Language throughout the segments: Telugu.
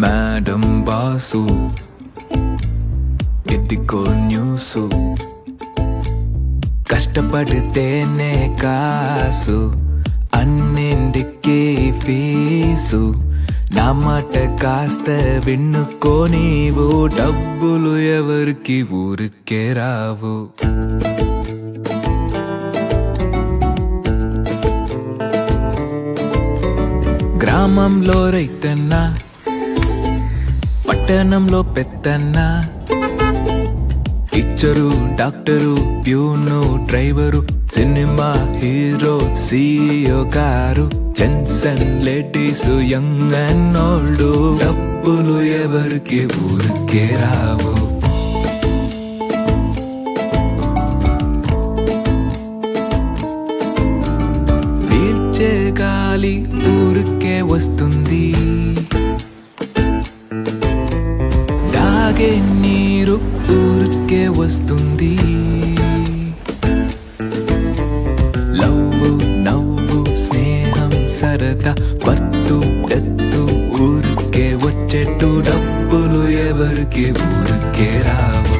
మేడం బాసు ఎత్తికో న్యూసు, కష్టపడితేనే కాసు, అన్నింటికీ ఫీసు. నా మాట కాస్త విన్నుకో నీవు, డబ్బులు ఎవరికి ఊరికే రావు. గ్రామంలో రైతన్నా, పట్టణంలో పెత్తన్నా, teacher doctor peon driver, cinema hero CEO గారు, gents and ladies young and old, డబ్బులు ఎవరికి ఊరికే రావు. పీల్చే గాలి ఊరికే వస్తుంది, తాగే నీరు ఊరికే వస్తుంది. లవ్వు నవ్వు స్నేహం సరదా పత్తు డెత్తు ఊరికే వచ్చేట్టు, డబ్బులు ఎవరికి ఊరికే రావు.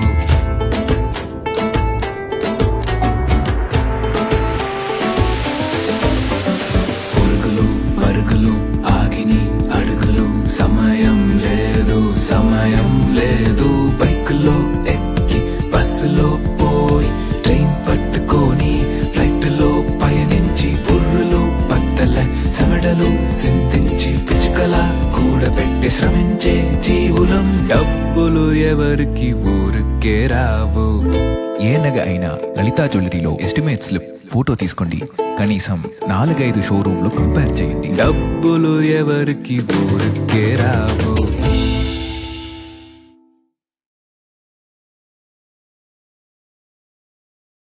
పురుగులు పరుగులు ఆగిని అడుగులు, సమయం లేదు సమయం లేదు. బైకులో ఎక్కి బస్సులో పోయి, ట్రైన్ పట్టుకొని ఫ్లైట్లో పయనించి, బుర్రలు పత్తల సెమడలు సింతించి, పిచ్చుకల కూడబెట్టి శ్రమించే జీవులం, డబ్బులు ఎవరికి ఊరికే రావు. ఏ నగ అయినా లలితా జ్యువెలరీలో ఎస్టిమేట్ స్లిప్ ఫోటో తీసుకోండి, కనీసం 4-5 షోరూంలో కంపేర్ చేయండి. డబ్బులు ఎవరికి ఊరికే రావు.